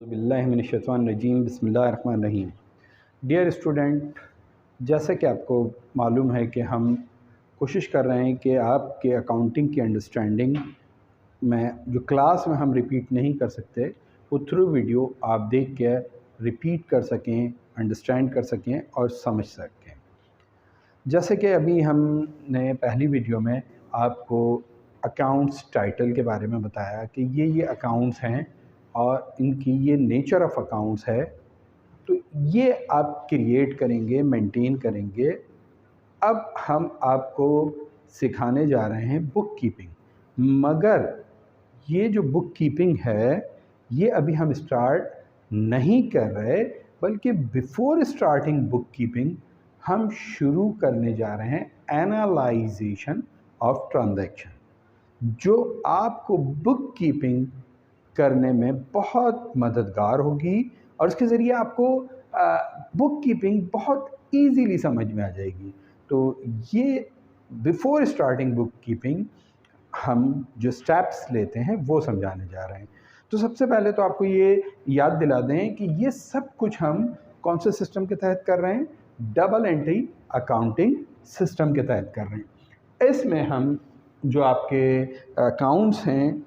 बिस्मिल्लाहिर्रहमानिर्रहीम बिस्मिल्लाहिर्रहमानिर्रहीम। Dear student, जैसा कि आपको मालूम है कि हम कोशिश कर रहे हैं कि आपके अकाउंटिंग की अंडरस्टैंडिंग में जो क्लास में हम रिपीट नहीं कर सकते वो थ्रू वीडियो आप देख के रिपीट कर सकें, अंडरस्टैंड कर सकें और समझ सकें। जैसे कि अभी हमने पहली वीडियो में आपको अकाउंट्स टाइटल के बारे में बताया कि ये अकाउंट्स हैं और इनकी ये नेचर ऑफ अकाउंट्स है, तो ये आप क्रिएट करेंगे, मेंटेन करेंगे। अब हम आपको सिखाने जा रहे हैं बुक कीपिंग, मगर ये जो बुक कीपिंग है ये अभी हम स्टार्ट नहीं कर रहे, बल्कि बिफोर स्टार्टिंग बुक कीपिंग हम शुरू करने जा रहे हैं एनालाइजेशन ऑफ ट्रांजैक्शन, जो आपको बुक कीपिंग करने में बहुत मददगार होगी और उसके ज़रिए आपको बुक कीपिंग बहुत इजीली समझ में आ जाएगी। तो ये बिफोर स्टार्टिंग बुक कीपिंग हम जो स्टेप्स लेते हैं वो समझाने जा रहे हैं। तो सबसे पहले तो आपको ये याद दिला दें कि ये सब कुछ हम कौन से सिस्टम के तहत कर रहे हैं? डबल एंट्री अकाउंटिंग सिस्टम के तहत कर रहे हैं। इसमें हम जो आपके अकाउंट्स हैं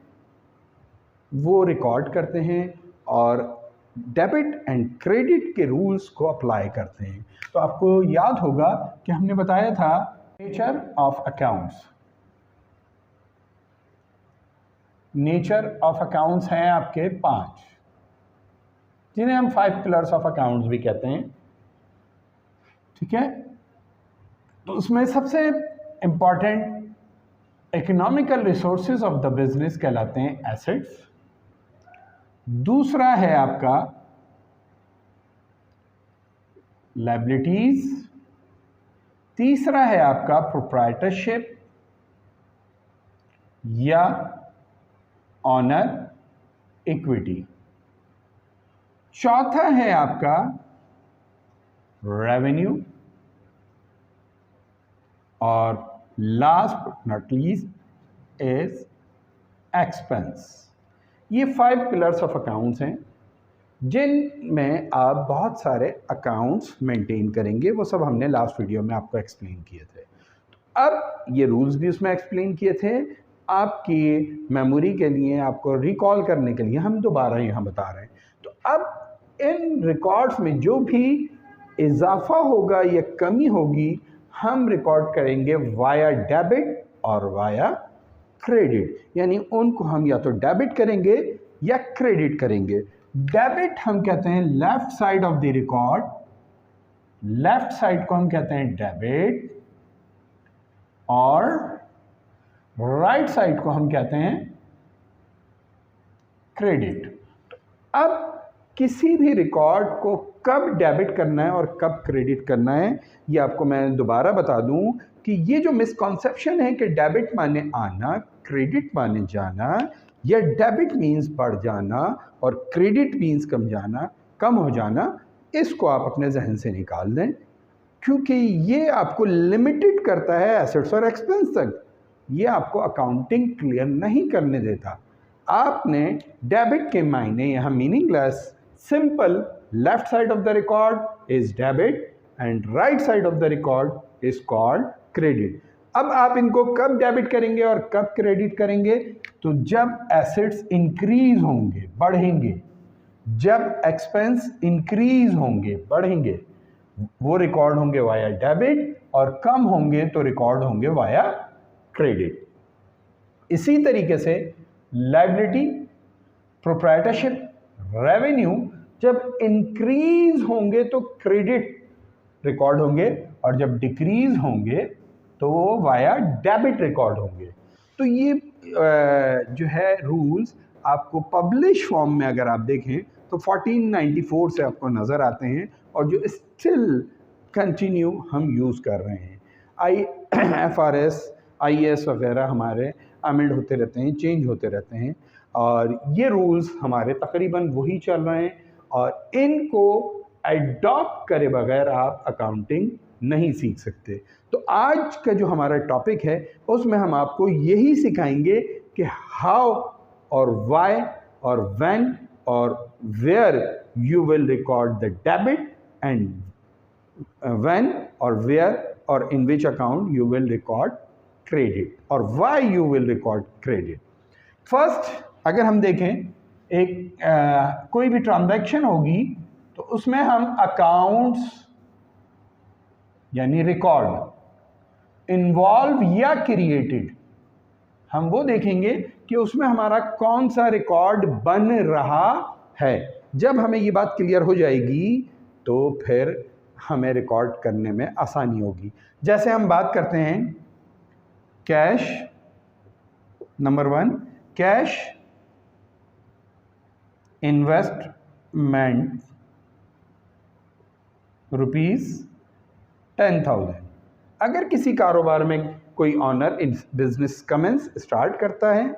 वो रिकॉर्ड करते हैं और डेबिट एंड क्रेडिट के रूल्स को अप्लाई करते हैं। तो आपको याद होगा कि हमने बताया था nature of accounts. Nature of accounts हैं आपके 5, जिन्हें हम 5 पिलर्स ऑफ अकाउंट्स भी कहते हैं। ठीक है, तो उसमें सबसे important economical resources of the business कहलाते हैं एसेट्स। दूसरा है आपका लायबिलिटीज। तीसरा है आपका प्रोप्राइटरशिप या ऑनर इक्विटी। चौथा है आपका रेवेन्यू और last but not least is expense. ये 5 पिलर्स ऑफ अकाउंट्स हैं जिनमें आप बहुत सारे अकाउंट्स मेंटेन करेंगे। वो सब हमने लास्ट वीडियो में आपको एक्सप्लेन किए थे। तो अब ये रूल्स भी उसमें एक्सप्लेन किए थे, आपकी मेमोरी के लिए, आपको रिकॉल करने के लिए हम दोबारा यहाँ बता रहे हैं। तो अब इन रिकॉर्ड्स में जो भी इजाफा होगा या कमी होगी हम रिकॉर्ड करेंगे वाया डेबिट और वाया क्रेडिट, यानी उनको हम या तो डेबिट करेंगे या क्रेडिट करेंगे। डेबिट हम कहते हैं left side of the record, left side को हम कहते हैं डेबिट और राइट साइड को हम कहते हैं क्रेडिट। अब किसी भी रिकॉर्ड को कब डेबिट करना है और कब क्रेडिट करना है ये आपको मैं दोबारा बता दूं कि ये जो मिसकॉन्सेप्शन है कि डेबिट माने आना, क्रेडिट माने जाना, या डेबिट मीन्स बढ़ जाना और क्रेडिट मीन्स कम हो जाना, इसको आप अपने जहन से निकाल दें, क्योंकि ये आपको लिमिटेड करता है एसेट्स और एक्सपेंस तक। ये आपको अकाउंटिंग क्लियर नहीं करने देता। आपने डेबिट के मायने यहाँ meaningless, simple, left side of the record is debit and right side of the record is called credit. अब आप इनको कब डेबिट करेंगे और कब क्रेडिट करेंगे? तो जब एसेट्स इंक्रीज होंगे, बढ़ेंगे, जब एक्सपेंस इंक्रीज होंगे, बढ़ेंगे, वो रिकॉर्ड होंगे वाया डेबिट, और कम होंगे तो रिकॉर्ड होंगे वाया क्रेडिट। इसी तरीके से लायबिलिटी, प्रोप्राइटरशिप, रेवेन्यू जब इंक्रीज होंगे तो क्रेडिट रिकॉर्ड होंगे और जब डिक्रीज होंगे तो वो वाया डेबिट रिकॉर्ड होंगे। तो ये जो है रूल्स आपको पब्लिश फॉर्म में अगर आप देखें तो 1494 से आपको नज़र आते हैं और जो स्टिल कंटिन्यू हम यूज़ कर रहे हैं। IFRS, IAS वगैरह हमारे अमेंड होते रहते हैं, चेंज होते रहते हैं, और ये रूल्स हमारे तकरीबन वही चल रहे हैं और इनको एडॉप्ट करे बगैर आप अकाउंटिंग नहीं सीख सकते। तो आज का जो हमारा टॉपिक है उसमें हम आपको यही सिखाएंगे कि हाउ और व्हाई और व्हेन और where you will record the debit and when or where or in which account you will record credit or why you will record credit. First, अगर हम देखें एक कोई भी ट्रांजैक्शन होगी तो उसमें हम अकाउंट्स यानी रिकॉर्ड इन्वॉल्व या क्रिएटेड, हम वो देखेंगे कि उसमें हमारा कौन सा रिकॉर्ड बन रहा है। जब हमें ये बात क्लियर हो जाएगी तो फिर हमें रिकॉर्ड करने में आसानी होगी। जैसे हम बात करते हैं कैश, नंबर 1 कैश इन्वेस्टमेंट ₹10,000। अगर किसी कारोबार में कोई ऑनर बिजनेस कमेंस स्टार्ट करता है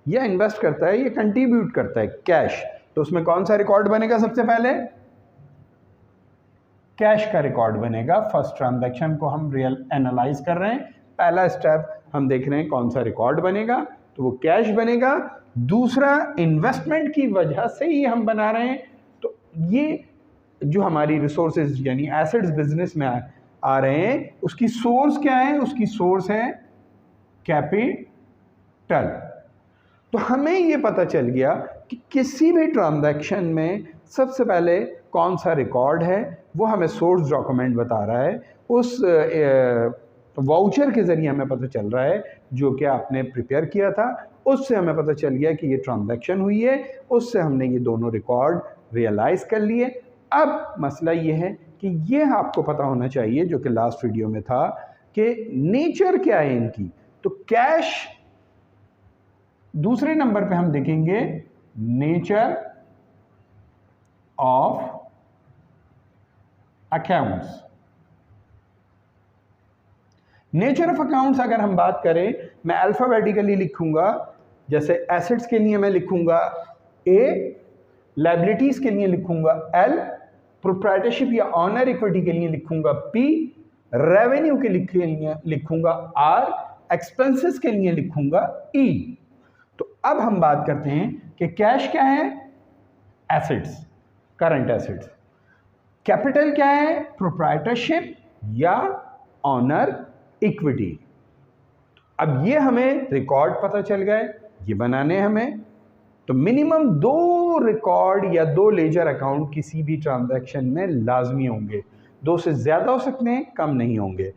या इन्वेस्ट करता है या कंट्रीब्यूट करता है कैश, तो उसमें कौन सा रिकॉर्ड बनेगा? सबसे पहले कैश का रिकॉर्ड बनेगा। फर्स्ट ट्रांजैक्शन को हम रियल एनालाइज कर रहे हैं, पहला स्टेप हम देख रहे हैं कौन सा रिकॉर्ड बनेगा, तो वो कैश बनेगा। दूसरा, इन्वेस्टमेंट की वजह से ही हम बना रहे हैं, तो ये जो हमारी रिसोर्सेज यानी एसेट्स बिजनेस में आ रहे हैं, उसकी सोर्स क्या है? उसकी सोर्स है कैपिटल। तो हमें ये पता चल गया कि किसी भी ट्रांजैक्शन में सबसे पहले कौन सा रिकॉर्ड है, वो हमें सोर्स डॉक्यूमेंट बता रहा है। उस वाउचर के ज़रिए हमें पता चल रहा है जो कि आपने प्रिपेयर किया था, उससे हमें पता चल गया कि ये ट्रांजैक्शन हुई है, उससे हमने ये दोनों रिकॉर्ड रियलाइज़ कर लिए। अब मसला ये है कि ये आपको पता होना चाहिए, जो कि लास्ट वीडियो में था, कि नेचर क्या है इनकी। तो कैश, दूसरे नंबर पे हम देखेंगे nature of accounts. Nature of accounts अगर हम बात करें, मैं अल्फाबेटिकली लिखूंगा। जैसे एसेट्स के लिए मैं लिखूंगा ए, लायबिलिटीज के लिए लिखूंगा एल, प्रोप्राइटरशिप या ऑनर इक्विटी के लिए लिखूंगा पी, रेवेन्यू के लिए लिखूंगा आर, एक्सपेंसेस के लिए लिखूंगा ई। तो अब हम बात करते हैं कि कैश क्या है? Assets, current assets. कैपिटल क्या है? प्रोप्राइटरशिप या ऑनर इक्विटी। अब ये हमें रिकॉर्ड पता चल गए, ये बनाने हमें। तो मिनिमम 2 रिकॉर्ड या 2 लेजर अकाउंट किसी भी ट्रांजैक्शन में लाजमी होंगे। 2 से ज़्यादा हो सकते हैं, कम नहीं होंगे।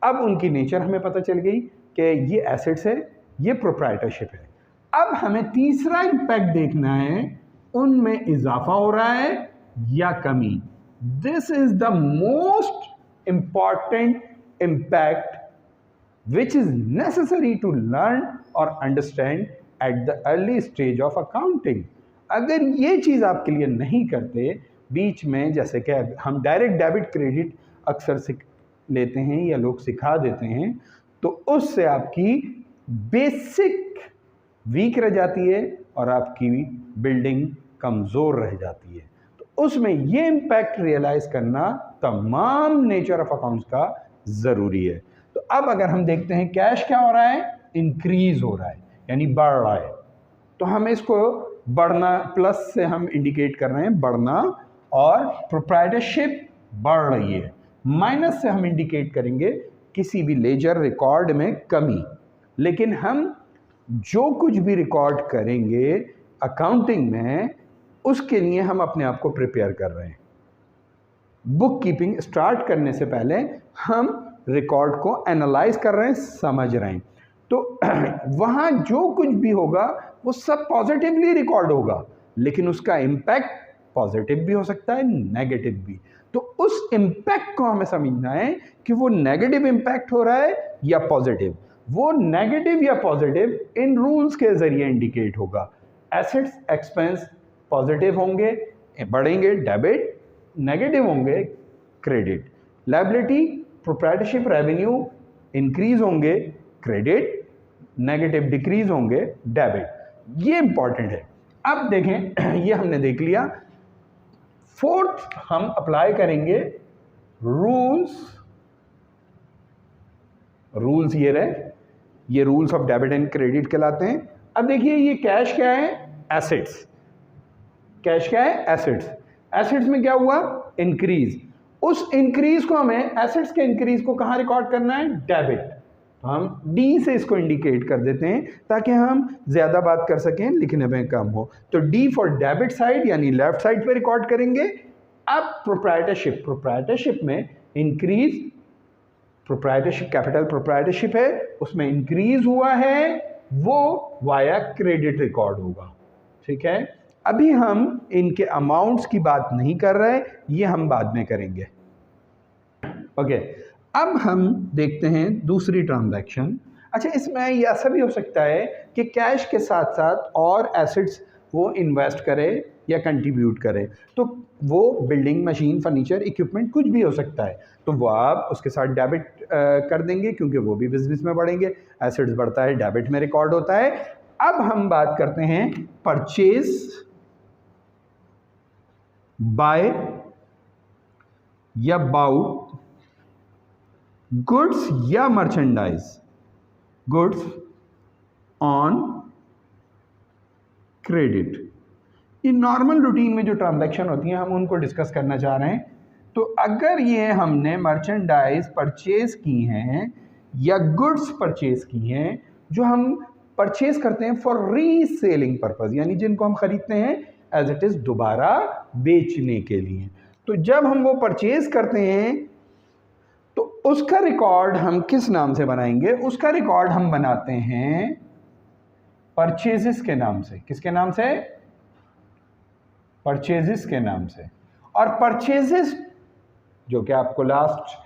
अब उनकी नेचर हमें पता चल गई कि ये एसेट्स है, ये प्रोप्राइटरशिप है। अब हमें तीसरा इम्पैक्ट देखना है, उनमें इजाफा हो रहा है या कमी। This is the most important impact which is necessary to learn or understand at the early stage of accounting. अगर ये चीज़ आपके लिए नहीं करते बीच में, जैसे कि हम डायरेक्ट डेबिट क्रेडिट अक्सर सीख लेते हैं या लोग सिखा देते हैं, तो उससे आपकी बेसिक वीक रह जाती है और आपकी बिल्डिंग कमज़ोर रह जाती है। तो उसमें ये इम्पैक्ट रियलाइज़ करना तमाम नेचर ऑफ अकाउंट्स का ज़रूरी है। तो अब अगर हम देखते हैं कैश क्या हो रहा है? इंक्रीज हो रहा है, यानी बढ़ रहा है। तो हम इसको बढ़ना, प्लस से हम इंडिकेट कर रहे हैं बढ़ना, और प्रोप्राइटरशिप बढ़ रही है। माइनस से हम इंडिकेट करेंगे किसी भी लेजर रिकॉर्ड में कमी। लेकिन हम जो कुछ भी रिकॉर्ड करेंगे अकाउंटिंग में, उसके लिए हम अपने आप को प्रिपेयर कर रहे हैं। बुक कीपिंग स्टार्ट करने से पहले हम रिकॉर्ड को एनालाइज कर रहे हैं, समझ रहे हैं। तो वहाँ जो कुछ भी होगा वो सब पॉजिटिवली रिकॉर्ड होगा, लेकिन उसका इम्पैक्ट पॉजिटिव भी हो सकता है, नेगेटिव भी। तो उस इम्पैक्ट को हमें समझना है कि वो नेगेटिव इम्पैक्ट हो रहा है या पॉजिटिव। वो नेगेटिव या पॉजिटिव इन रूल्स के जरिए इंडिकेट होगा। एसेट्स एक्सपेंस पॉजिटिव होंगे, बढ़ेंगे डेबिट, नेगेटिव होंगे credit. Liability proprietorship revenue increase होंगे क्रेडिट, नेगेटिव डिक्रीज होंगे डेबिट। ये इंपॉर्टेंट है। अब देखें, ये हमने देख लिया। फोर्थ हम अप्लाई करेंगे रूल्स ये रहे, ये rules of debit and credit कहलाते हैं। अब देखिए, ये कैश क्या है? एसेट्स। कैश क्या है? एसेट्स। एसेट्स में क्या हुआ? इंक्रीज। उस इंक्रीज को हमें, एसेट्स के इंक्रीज को कहाँ रिकॉर्ड करना है? डेबिट। तो हम डी से इसको इंडिकेट कर देते हैं ताकि हम ज्यादा बात कर सकें, लिखने में कम हो। तो डी फॉर डेबिट साइड यानी लेफ्ट साइड पे रिकॉर्ड करेंगे। अब प्रोप्राइटरशिप, प्रोप्राइटरशिप में इंक्रीज, प्रोप्राइटरशिप कैपिटल प्रोप्राइटरशिप है, उसमें इंक्रीज हुआ है, वो वाया क्रेडिट रिकॉर्ड होगा। ठीक है, अभी हम इनके अमाउंट्स की बात नहीं कर रहे, ये हम बाद में करेंगे। ओके, अब हम देखते हैं दूसरी ट्रांजैक्शन। अच्छा, इसमें ये ऐसा भी हो सकता है कि कैश के साथ साथ और एसेट्स वो इन्वेस्ट करे या कंट्रीब्यूट करे, तो वो बिल्डिंग, मशीन, फर्नीचर, इक्विपमेंट कुछ भी हो सकता है, तो वो आप उसके साथ डेबिट कर देंगे क्योंकि वो भी बिजनेस में बढ़ेंगे। एसेट्स बढ़ता है, डेबिट में रिकॉर्ड होता है। अब हम बात करते हैं परचेज बाय या बाउट गुड्स या मर्चेंडाइज, गुड्स ऑन क्रेडिट। ये नॉर्मल रूटीन में जो ट्रांजैक्शन होती हैं हम उनको डिस्कस करना चाह रहे हैं। तो अगर ये हमने मर्चेंडाइज परचेज की हैं या गुड्स परचेज की हैं जो हम परचेज करते हैं फॉर रीसेलिंग पर्पस, यानी जिनको हम खरीदते हैं एज इट इज दोबारा बेचने के लिए, तो जब हम वो परचेज करते हैं तो उसका रिकॉर्ड हम किस नाम से बनाएंगे? उसका रिकॉर्ड हम बनाते हैं परचेजेस के नाम से। किसके नाम से? परचेजेस के नाम से। और परचेजेस जो कि आपको लास्ट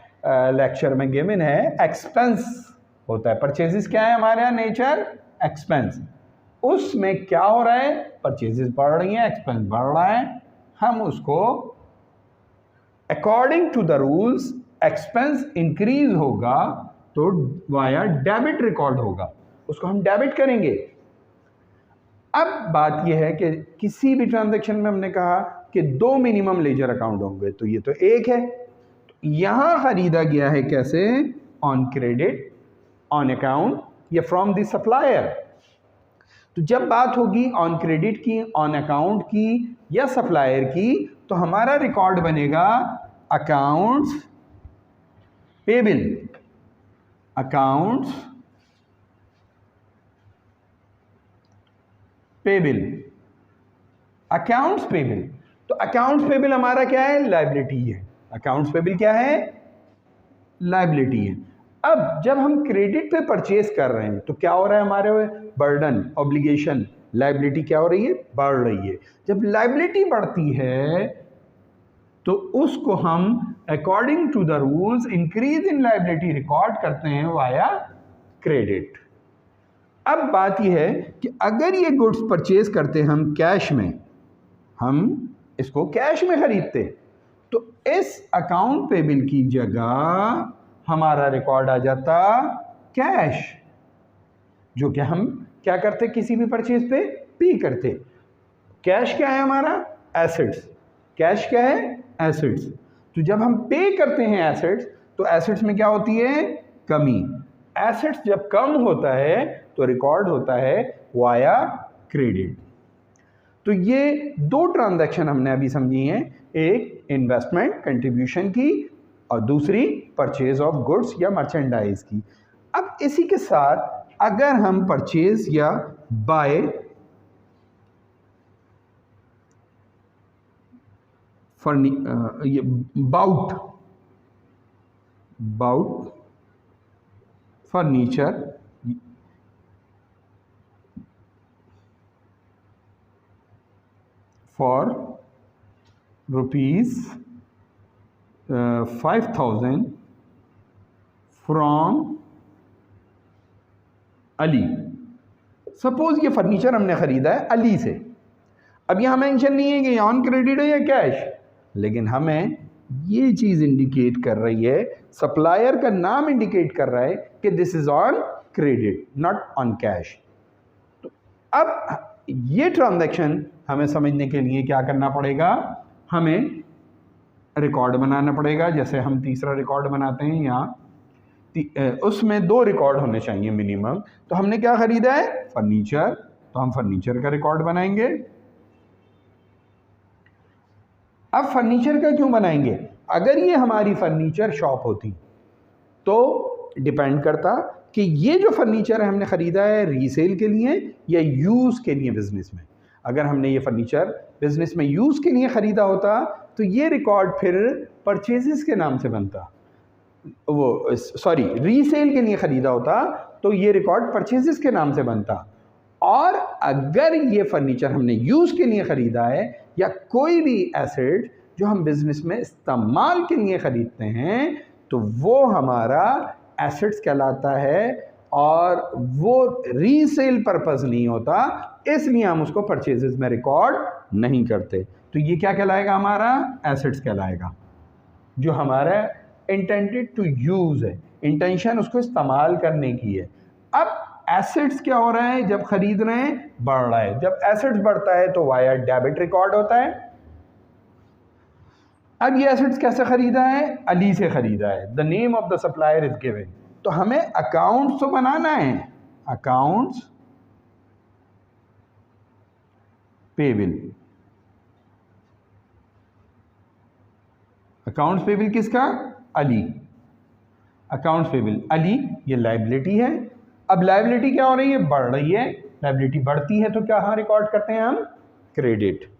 लेक्चर में गिवन है, एक्सपेंस होता है। परचेजेस क्या है हमारे यहाँ? Nature expense. उसमें क्या हो रहा है? परचेजेस बढ़ रही हैं, एक्सपेंस बढ़ रहा है, हम उसको according to the rules expense increase होगा तो वाया डेबिट रिकॉर्ड होगा, उसको हम डेबिट करेंगे। अब बात यह है कि किसी भी ट्रांजैक्शन में हमने कहा कि दो मिनिमम लेजर अकाउंट होंगे, तो ये तो एक है, तो यहां खरीदा गया है कैसे? ऑन क्रेडिट, ऑन अकाउंट या फ्रॉम द सप्लायर। तो जब बात होगी ऑन क्रेडिट की, ऑन अकाउंट की या सप्लायर की, तो हमारा रिकॉर्ड बनेगा accounts payable, accounts payable, accounts payable. तो अकाउंट्स पेबल हमारा क्या है? लायबिलिटी है। अकाउंट्स पेबल क्या है? लायबिलिटी है। अब जब हम क्रेडिट पे परचेज कर रहे हैं तो क्या हो रहा है हमारे? बर्डन, ऑब्लिगेशन, लायबिलिटी क्या हो रही है? बढ़ रही है। जब लायबिलिटी बढ़ती है तो उसको हम according to the rules increase in liability record करते हैं वाया क्रेडिट। अब बात यह है कि अगर ये गुड्स परचेज करते हम कैश में, हम इसको कैश में खरीदते, तो इस अकाउंट पेबल की जगह हमारा रिकॉर्ड आ जाता कैश, जो कि हम क्या करते? किसी भी परचेज पे पे करते। कैश क्या है हमारा? एसेट्स। कैश क्या है? एसेट्स। तो जब हम पे करते हैं एसेट्स, तो एसेट्स में क्या होती है? कमी। एसेट्स जब कम होता है तो रिकॉर्ड होता है वाया क्रेडिट। तो ये दो ट्रांजैक्शन हमने अभी समझी हैं, एक इन्वेस्टमेंट कंट्रीब्यूशन की और दूसरी परचेज ऑफ गुड्स या मर्चेंडाइज की। अब इसी के साथ अगर हम परचेज या buy bought furniture for ₹5,000 from Ali. Suppose ये फर्नीचर हमने खरीदा है अली से। अब यहाँ मेंशन नहीं है कि ऑन क्रेडिट है या कैश, लेकिन हमें ये चीज़ इंडिकेट कर रही है, सप्लायर का नाम इंडिकेट कर रहा है कि this is on credit not on cash. तो अब ये ट्रांजैक्शन हमें समझने के लिए क्या करना पड़ेगा? हमें रिकॉर्ड बनाना पड़ेगा। जैसे हम तीसरा रिकॉर्ड बनाते हैं यहाँ, उसमें दो रिकॉर्ड होने चाहिए मिनिमम। तो हमने क्या खरीदा है? फर्नीचर, तो हम फर्नीचर का रिकॉर्ड बनाएंगे। अब फर्नीचर का क्यों बनाएंगे? अगर ये हमारी फर्नीचर शॉप होती तो डिपेंड करता कि ये जो फर्नीचर है हमने ख़रीदा है रीसेल के लिए या यूज़ के लिए बिज़नेस में। अगर हमने ये फर्नीचर बिज़नेस में यूज़ के लिए ख़रीदा होता तो ये रिकॉर्ड फिर परचेजेस के नाम से बनता, रीसेल के लिए ख़रीदा होता तो ये रिकॉर्ड परचेजेस के नाम से बनता। और अगर ये फर्नीचर हमने यूज़ के लिए ख़रीदा है या कोई भी एसेट जो हम बिज़नेस में इस्तेमाल के लिए ख़रीदते हैं तो वो हमारा एसेट्स कहलाता है और वो रीसेल पर्पस नहीं होता, इसलिए हम उसको परचेजेस में रिकॉर्ड नहीं करते। तो ये क्या कहलाएगा? हमारा एसेट्स कहलाएगा, जो हमारा इंटेंडेड टू यूज़ है, इंटेंशन उसको इस्तेमाल करने की है। अब एसेट्स क्या हो रहा है? जब खरीद रहे हैं बढ़ रहा है, जब एसेट्स बढ़ता है तो वाया डेबिट रिकॉर्ड होता है। अब ये एसेट्स कैसे खरीदा है? अली से खरीदा है। The name of the supplier is given. तो हमें अकाउंट्स तो बनाना है, अकाउंट्स पेबल। अकाउंट्स पेबल किसका? अली। अकाउंट्स पेबल अली, ये लायबिलिटी है। अब लायबिलिटी क्या हो रही है? बढ़ रही है। लायबिलिटी बढ़ती है तो क्या हाँ रिकॉर्ड करते हैं हम? क्रेडिट।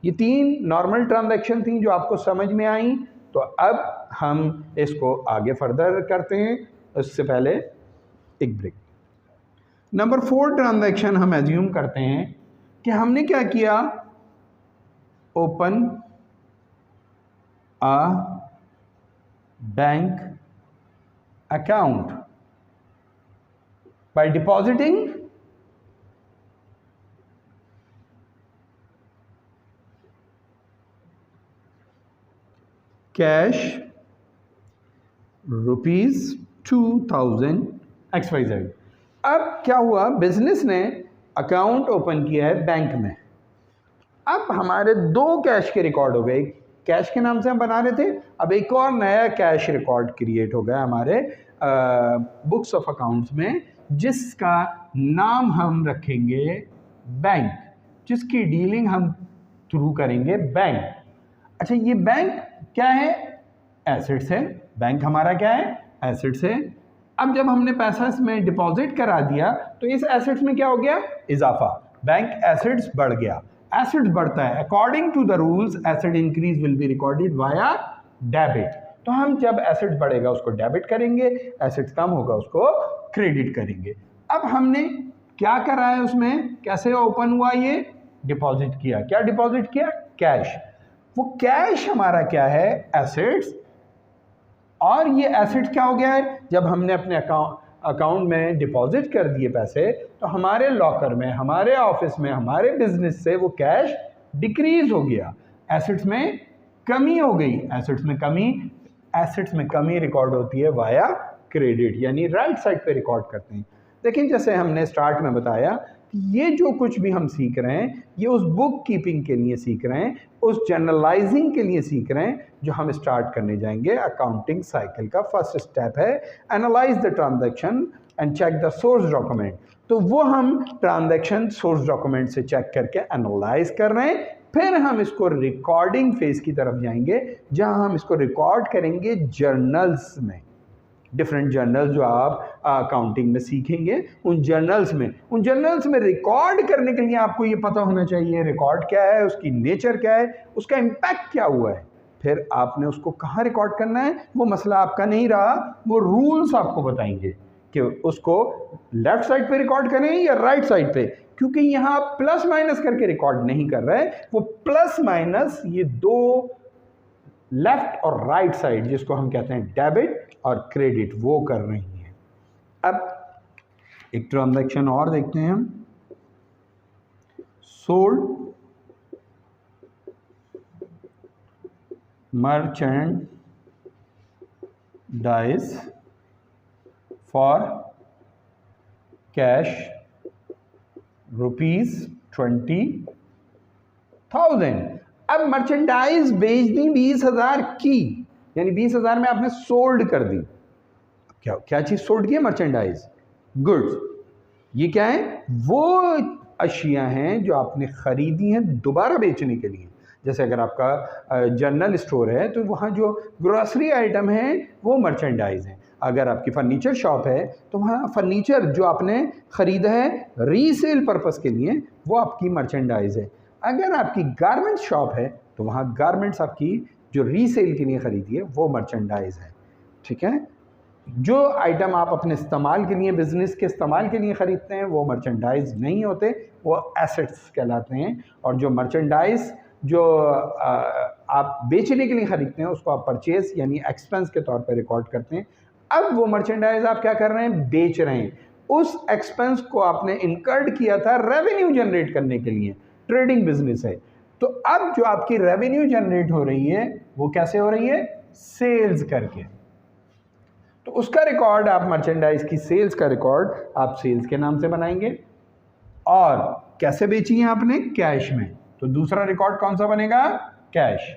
ये 3 नॉर्मल ट्रांजैक्शन थी जो आपको समझ में आई। तो अब हम इसको आगे फर्दर करते हैं, उससे पहले एक ब्रेक। नंबर 4 ट्रांजैक्शन हम एज्यूम करते हैं कि हमने क्या किया? Open a bank account by depositing cash ₹2000 XYZ। अब क्या हुआ? बिजनेस ने अकाउंट ओपन किया है बैंक में। अब हमारे 2 कैश के रिकॉर्ड हो गए। कैश के नाम से हम बना रहे थे, अब एक और नया कैश रिकॉर्ड क्रिएट हो गया हमारे बुक्स ऑफ अकाउंट्स में, जिसका नाम हम रखेंगे बैंक, जिसकी डीलिंग हम थ्रू करेंगे बैंक। अच्छा, ये बैंक क्या है? एसेट्स है। बैंक हमारा क्या है? एसेट्स है। अब जब हमने पैसा इसमें डिपॉजिट करा दिया तो इस एसेट्स में क्या हो गया? इजाफा। बैंक एसेट्स बढ़ गया। एसेट्स बढ़ता है, according to the rules asset increase will be recorded via debit. तो हम जब एसेट्स बढ़ेगा उसको डेबिट करेंगे, एसेट्स कम होगा उसको क्रेडिट करेंगे। अब हमने क्या करा है उसमें? कैसे ओपन हुआ? ये डिपॉजिट किया। क्या डिपॉजिट किया? कैश। वो कैश हमारा क्या है? एसेट्स। और ये एसेट्स क्या हो गया है? जब हमने अपने अकाउंट में डिपॉजिट कर दिए पैसे तो हमारे लॉकर में, हमारे ऑफिस में, हमारे बिजनेस से वो कैश डिक्रीज हो गया, एसेट्स में कमी हो गई। एसेट्स में कमी रिकॉर्ड होती है वाया क्रेडिट, यानी राइट साइड पे रिकॉर्ड करते हैं। लेकिन जैसे हमने स्टार्ट में बताया कि ये जो कुछ भी हम सीख रहे हैं ये उस बुक कीपिंग के लिए सीख रहे हैं, उस जर्नलाइजिंग के लिए सीख रहे हैं जो हम स्टार्ट करने जाएंगे। अकाउंटिंग साइकिल का फर्स्ट स्टेप है analyse the transaction and check the source document. तो वो हम ट्रांजैक्शन सोर्स डॉक्यूमेंट से चेक करके एनालाइज कर रहे हैं। फिर हम इसको रिकॉर्डिंग फेज की तरफ जाएंगे जहां हम इसको रिकॉर्ड करेंगे जर्नल्स में। डिफरेंट जर्नल्स जो आप अकाउंटिंग में सीखेंगे, उन जर्नल्स में रिकॉर्ड करने के लिए आपको ये पता होना चाहिए रिकॉर्ड क्या है, उसकी नेचर क्या है, उसका इम्पैक्ट क्या हुआ है। फिर आपने उसको कहाँ रिकॉर्ड करना है वो मसला आपका नहीं रहा, वो रूल्स आपको बताएंगे कि उसको लेफ्ट साइड पे रिकॉर्ड करें या राइट साइड पे, क्योंकि यहाँ आप प्लस माइनस करके रिकॉर्ड नहीं कर रहे, वो प्लस माइनस ये 2 लेफ्ट और राइट साइड जिसको हम कहते हैं डेबिट और क्रेडिट वो कर रही हैं। अब एक ट्रांजैक्शन और देखते हैं हम। Sold merchandise for cash ₹20,000। अब मर्चेंडाइज बेच दी 20,000 की, यानी 20,000 में आपने सोल्ड कर दी। क्या क्या चीज़ सोल्ड की है? Merchandise, goods. ये क्या है? वो अशिया हैं जो आपने खरीदी हैं दोबारा बेचने के लिए, जैसे अगर आपका जनरल स्टोर है तो वहाँ जो ग्रोसरी आइटम है वो मर्चेंडाइज है। अगर आपकी फर्नीचर शॉप है तो वहाँ फर्नीचर जो आपने ख़रीदा है रीसेल पर्पस के लिए वो आपकी मर्चेंडाइज है। अगर आपकी गारमेंट शॉप है तो वहाँ गारमेंट्स आपकी जो रीसेल के लिए ख़रीदी है वो मर्चेंडाइज है। ठीक है, जो आइटम आप अपने इस्तेमाल के लिए, बिज़नेस के इस्तेमाल के लिए ख़रीदते हैं वो मर्चेंडाइज नहीं होते, वो एसेट्स कहलाते हैं। और जो मर्चेंडाइज जो आप बेचने के लिए ख़रीदते हैं उसको आप परचेज यानी एक्सपेंस के तौर पर रिकॉर्ड करते हैं। अब वो मर्चेंडाइज आप क्या कर रहे हैं, बेच रहे हैं। उस एक्सपेंस को आपने इनकर्ड किया था रेवेन्यू जनरेट करने के लिए, ट्रेडिंग बिजनेस है। तो अब जो आपकी रेवेन्यू जनरेट हो रही है वो कैसे हो रही है, सेल्स करके। तो उसका रिकॉर्ड आप मर्चेंडाइज की सेल्स का रिकॉर्ड आप सेल्स के नाम से बनाएंगे। और कैसे बेची है आपने, कैश में, तो दूसरा रिकॉर्ड कौन सा बनेगा, कैश।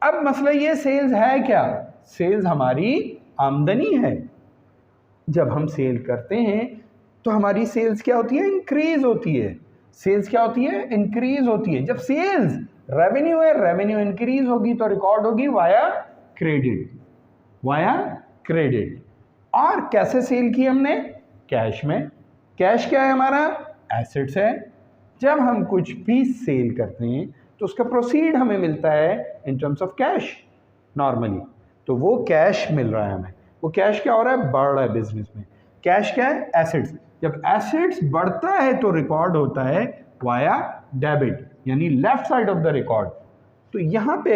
अब मसला ये सेल्स है क्या, सेल्स हमारी आमदनी है। जब हम सेल करते हैं तो हमारी सेल्स क्या होती है, इंक्रीज होती है। सेल्स क्या होती है, इंक्रीज होती है। जब सेल्स रेवेन्यू है, रेवेन्यू इंक्रीज होगी तो रिकॉर्ड होगी वाया क्रेडिट, वाया क्रेडिट। और कैसे सेल की हमने, कैश में। कैश क्या है हमारा, एसेट्स है। जब हम कुछ भी सेल करते हैं तो उसका प्रोसीड हमें मिलता है in terms of cash normally, तो वो कैश मिल रहा है हमें। वो कैश क्या हो रहा है, बढ़ रहा है बिजनेस में। कैश क्या है, एसेट्स। जब एसेट्स बढ़ता है तो रिकॉर्ड होता है वाया डेबिट, यानी left side of the record. तो यहाँ पे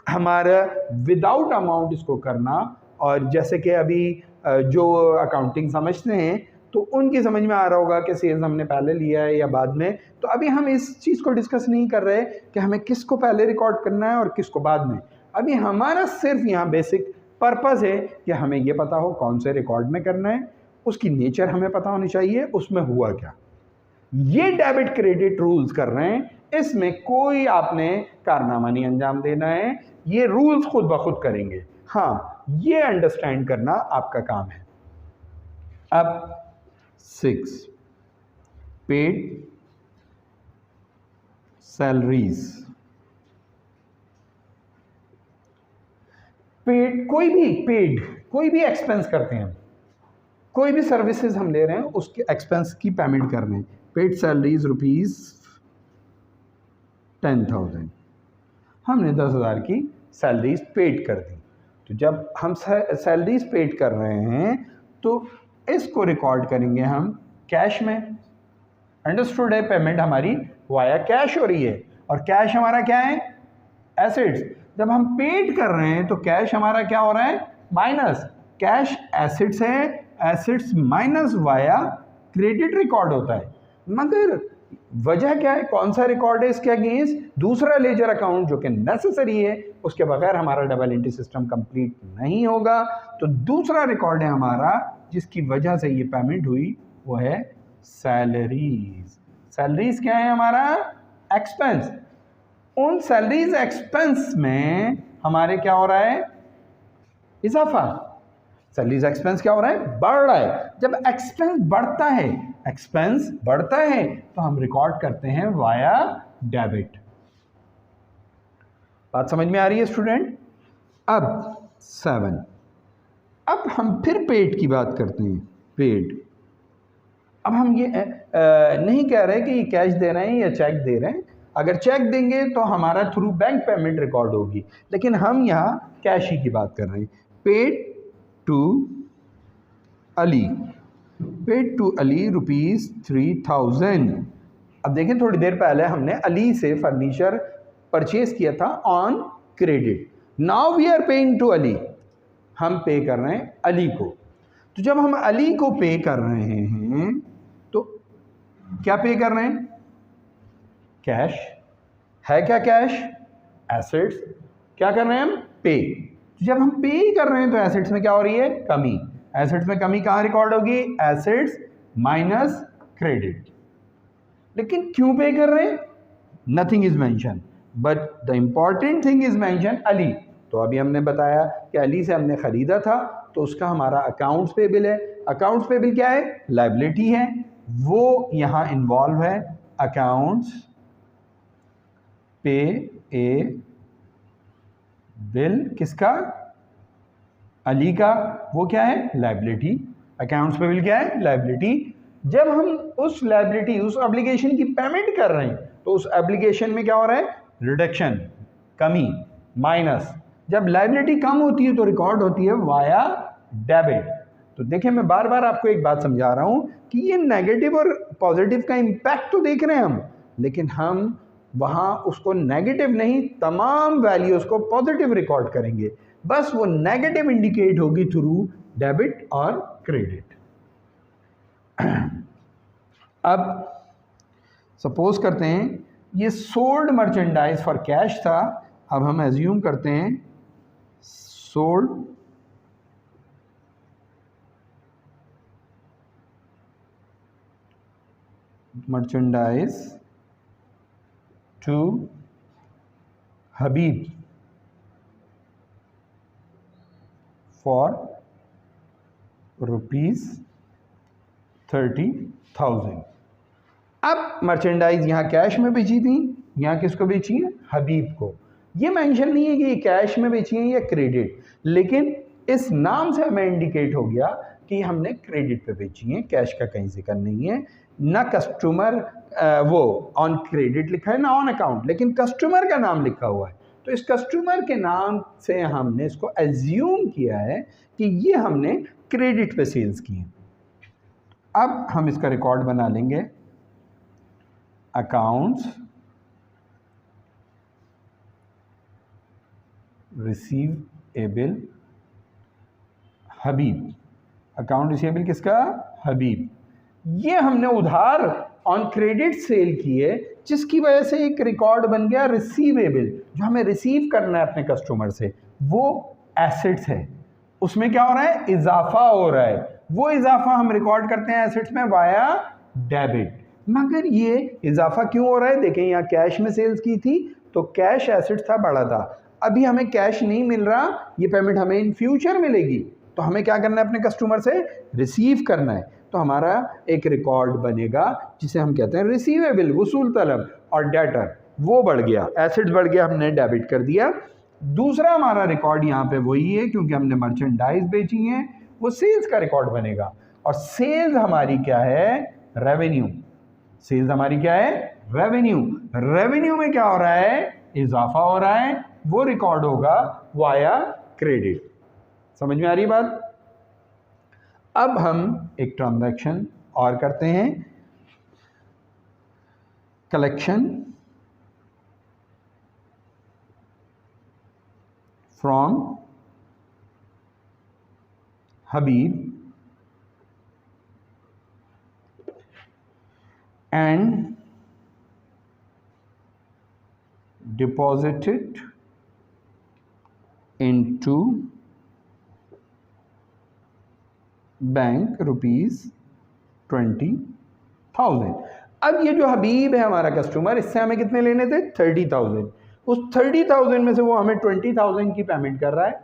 हमारा विदाउट अमाउंट इसको करना, और जैसे कि अभी जो अकाउंटिंग समझते हैं तो उनकी समझ में आ रहा होगा कि सेल्स हमने पहले लिया है या बाद में। तो अभी हम इस चीज़ को डिस्कस नहीं कर रहे कि हमें किसको पहले रिकॉर्ड करना है और किसको बाद में। अभी हमारा सिर्फ यहाँ बेसिक पर्पस है कि हमें ये पता हो कौन से रिकॉर्ड में करना है, उसकी नेचर हमें पता होनी चाहिए, उसमें हुआ क्या। ये डेबिट क्रेडिट रूल्स कर रहे हैं, इसमें कोई आपने कारनामा नहीं अंजाम देना है, ये रूल्स खुद ब खुद करेंगे। हाँ, ये अंडरस्टैंड करना आपका काम है। अब 6 पेड सैलरीज। पेड कोई भी एक्सपेंस करते हैं, कोई भी सर्विसेज हम ले रहे हैं उसके एक्सपेंस की पेमेंट कर रहे हैं। पेड सैलरीज ₹10,000, हमने 10,000 की सैलरीज पेड कर दी। तो जब हम सैलरीज पेड कर रहे हैं तो इसको रिकॉर्ड करेंगे हम कैश में। अंडरस्टूड है, पेमेंट हमारी वाया कैश हो रही है, और कैश हमारा क्या है, एसेट्स। जब हम पेड कर रहे हैं तो कैश हमारा क्या हो रहा है, माइनस। कैश एसेट्स है, assets minus via credit record होता है। मगर वजह क्या है, कौन सा रिकॉर्ड है इसके अगेंस्ट, दूसरा लेजर अकाउंट जो कि नेसेसरी है, उसके बगैर हमारा डबल एंट्री सिस्टम कंप्लीट नहीं होगा। तो दूसरा रिकॉर्ड है हमारा जिसकी वजह से ये पेमेंट हुई, वो है सैलरीज। सैलरीज क्या है हमारा, एक्सपेंस। उन सैलरीज एक्सपेंस में हमारे क्या हो रहा है, इजाफा। सैलरीज एक्सपेंस क्या हो रहा है, बढ़ रहा है। जब एक्सपेंस बढ़ता है तो हम रिकॉर्ड करते हैं वाया डेबिट। बात समझ में आ रही है स्टूडेंट। अब 7, अब हम फिर पेड की बात करते हैं। पेड, अब हम ये नहीं कह रहे कि ये कैश दे रहे हैं या चेक दे रहे हैं। अगर चेक देंगे तो हमारा थ्रू बैंक पेमेंट रिकॉर्ड होगी, लेकिन हम यहाँ कैश ही की बात कर रहे हैं। Paid to Ali, paid to Ali ₹3,000। अब देखें, थोड़ी देर पहले हमने अली से फर्नीचर परचेज किया था on credit. Now we are paying to Ali, हम पे कर रहे हैं अली को। तो जब हम अली को पे कर रहे हैं तो क्या पे कर रहे हैं, कैश है। क्या कैश, एसेट्स। क्या कर रहे हैं हम, पे। जब हम पे कर रहे हैं तो एसेट्स में क्या हो रही है, कमी। एसेट्स में कमी कहाँ रिकॉर्ड होगी, एसेट्स माइनस क्रेडिट। लेकिन क्यों पे कर रहे हैं, nothing is mention, but the important thing is mention Ali. तो अभी हमने बताया कि अली से हमने ख़रीदा था तो उसका हमारा अकाउंट्स पेबल है। अकाउंट्स पेबल क्या है, लायबिलिटी है, वो यहाँ इन्वॉल्व है। अकाउंट्स पे ए बिल किसका, अली का, वो क्या है, लायबिलिटी। अकाउंट्स पेबल क्या है, लायबिलिटी। जब हम उस लायबिलिटी, उस ऑब्लिगेशन की पेमेंट कर रहे हैं तो उस ऑब्लिगेशन में क्या हो रहा है, रिडक्शन, कमी, माइनस। जब लायबिलिटी कम होती है तो रिकॉर्ड होती है वाया डेबिट। तो देखिए मैं बार बार आपको एक बात समझा रहा हूं कि ये नेगेटिव और पॉजिटिव का इम्पैक्ट तो देख रहे हैं हम, लेकिन हम वहां उसको नेगेटिव नहीं, तमाम वैल्यूज को पॉजिटिव रिकॉर्ड करेंगे। बस वो नेगेटिव इंडिकेट होगी थ्रू डेबिट और क्रेडिट। अब सपोज करते हैं ये सोल्ड मर्चेंडाइज फॉर कैश था। अब हम एज्यूम करते हैं sold merchandise to Habib for ₹30,000। अब मर्चेंडाइज यहाँ कैश में बेची थी, यहाँ किसको बेची है, हबीब को। ये मेंशन नहीं है कि ये कैश में बेची है या क्रेडिट, लेकिन इस नाम से हमें इंडिकेट हो गया कि हमने क्रेडिट पे बेची है, कैश का कहीं जिक्र नहीं है। ना कस्टमर वो ऑन क्रेडिट लिखा है ना ऑन अकाउंट, लेकिन कस्टमर का नाम लिखा हुआ है। तो इस कस्टमर के नाम से हमने इसको एज्यूम किया है कि ये हमने क्रेडिट पे सेल्स की हैं। अब हम इसका रिकॉर्ड बना लेंगे, अकाउंट्स रिसीवेबल हबीब, अकाउंट रिसीवेबल किसका, हबीब। ये हमने उधार ऑन क्रेडिट सेल की है, जिसकी वजह से एक रिकॉर्ड बन गया रिसीवेबल, जो हमें रिसीव करना है अपने कस्टमर से, वो एसेट्स है। उसमें क्या हो रहा है, इजाफा हो रहा है। वो इजाफा हम रिकॉर्ड करते हैं एसेट्स में वाया डेबिट। मगर ये इजाफा क्यों हो रहा है, देखें यहाँ कैश में सेल्स की थी तो कैश एसेट था, बड़ा था। अभी हमें कैश नहीं मिल रहा, ये पेमेंट हमें इन फ्यूचर मिलेगी, तो हमें क्या करना है, अपने कस्टमर से रिसीव करना है। तो हमारा एक रिकॉर्ड बनेगा जिसे हम कहते हैं रिसीवेबल, वसूल तलब, और डेटर वो बढ़ गया, एसेट्स बढ़ गया, हमने डेबिट कर दिया। दूसरा हमारा रिकॉर्ड यहाँ पे वही है, क्योंकि हमने मर्चेंडाइज बेची है, वो सेल्स का रिकॉर्ड बनेगा। और सेल्स हमारी क्या है, रेवेन्यू। सेल्स हमारी क्या है, रेवेन्यू। रेवेन्यू में क्या हो रहा है, इजाफा हो रहा है, वो रिकॉर्ड होगा वाया क्रेडिट। समझ में आ रही बात। अब हम एक ट्रांजैक्शन और करते हैं, collection from Habib and deposited into bank ₹20,000। अब ये जो हबीब है हमारा कस्टमर, इससे हमें कितने लेने थे, 30,000। उस 30,000 में से वो हमें 20,000 की पेमेंट कर रहा है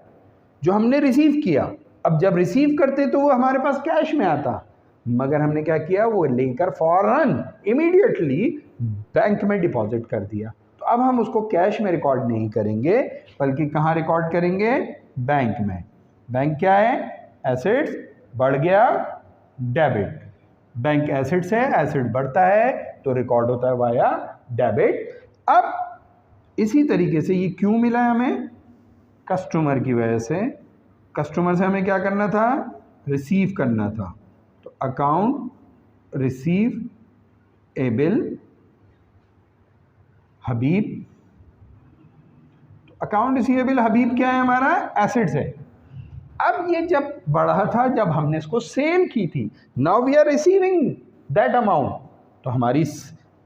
जो हमने रिसीव किया। अब जब रिसीव करते तो वो हमारे पास कैश में आता, मगर हमने क्या किया, वो लेकर फौरन इमीडिएटली बैंक में डिपॉजिट कर दिया। तो अब हम उसको कैश में रिकॉर्ड नहीं करेंगे, बल्कि कहाँ रिकॉर्ड करेंगे, बैंक में। बैंक क्या है, एसेट्स, बढ़ गया डेबिट। बैंक एसेट्स है, एसेट बढ़ता है तो रिकॉर्ड होता है वाया डेबिट। अब इसी तरीके से ये क्यों मिला है हमें, कस्टमर की वजह से। कस्टमर से हमें क्या करना था, रिसीव करना था। तो अकाउंट रिसीवेबल हबीब। तो अकाउंट रिसीवेबल हबीब क्या है, हमारा एसेट्स है। अब ये जब बढ़ा था, जब हमने इसको सेल की थी, now we are receiving that amount, तो हमारी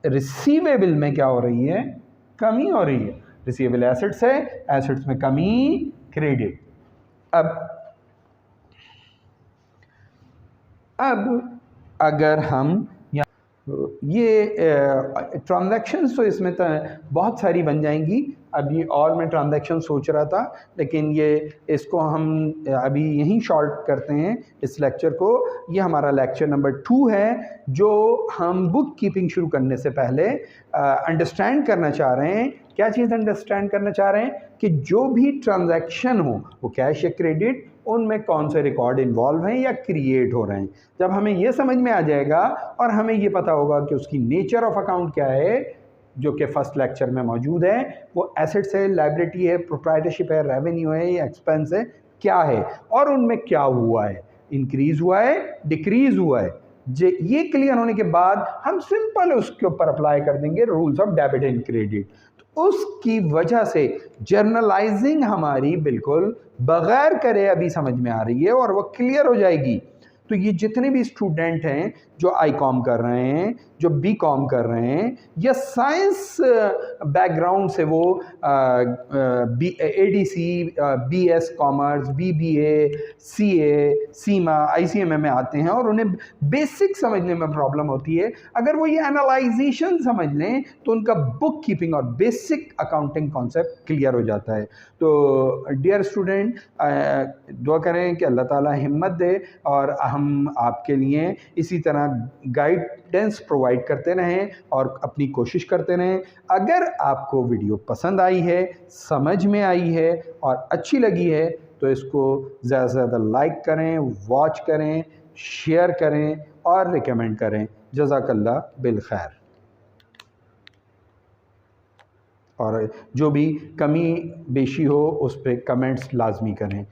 रिसीवेबल में क्या हो रही है, कमी हो रही है। रिसीवेबल एसेट्स है, एसेट्स में कमी, क्रेडिट। अब अगर हम ये ट्रांजैक्शंस तो इसमें तो बहुत सारी बन जाएंगी। अभी और मैं ट्रांजैक्शन सोच रहा था, लेकिन ये इसको हम अभी यहीं शॉर्ट करते हैं इस लेक्चर को। ये हमारा लेक्चर नंबर 2 है, जो हम बुक कीपिंग शुरू करने से पहले अंडरस्टैंड करना चाह रहे हैं। क्या चीज़ अंडरस्टैंड करना चाह रहे हैं कि जो भी ट्रांजैक्शन हो, वो कैश या क्रेडिट, उनमें कौन से रिकॉर्ड इन्वॉल्व हैं या क्रिएट हो रहे हैं। जब हमें ये समझ में आ जाएगा और हमें ये पता होगा कि उसकी नेचर ऑफ अकाउंट क्या है, जो कि फर्स्ट लेक्चर में मौजूद है, वो एसेट्स है, लायबिलिटी है, प्रोप्राइटरशिप है, रेवेन्यू है या एक्सपेंस है, क्या है और उनमें क्या हुआ है, इंक्रीज हुआ है, डिक्रीज हुआ है। ये क्लियर होने के बाद हम सिंपल उसके ऊपर अप्लाई कर देंगे rules of debit and credit. तो उसकी वजह से जर्नलाइजिंग हमारी बिल्कुल बगैर करे अभी समझ में आ रही है और वो क्लियर हो जाएगी। तो ये जितने भी स्टूडेंट हैं जो आई.कॉम कर रहे हैं, जो बी.कॉम कर रहे हैं, या साइंस बैकग्राउंड से वो ADC, BS commerce, BBA, CA, सीमा, आईसीएमए में आते हैं और उन्हें बेसिक समझने में प्रॉब्लम होती है, अगर वो ये एनालाइजेशन समझ लें तो उनका बुक कीपिंग और बेसिक अकाउंटिंग कॉन्सेप्ट क्लियर हो जाता है। तो डियर स्टूडेंट, दुआ करें कि अल्लाह ताला हिम्मत दे और हम आपके लिए इसी तरह गाइडेंस प्रोवाइड करते रहें और अपनी कोशिश करते रहें। अगर आपको वीडियो पसंद आई है, समझ में आई है और अच्छी लगी है, तो इसको ज़्यादा से ज़्यादा लाइक करें, वॉच करें, शेयर करें और रिकमेंड करें। जज़ाकल्लाह बिल खैर। और जो भी कमी बेशी हो उस पर कमेंट्स लाजमी करें।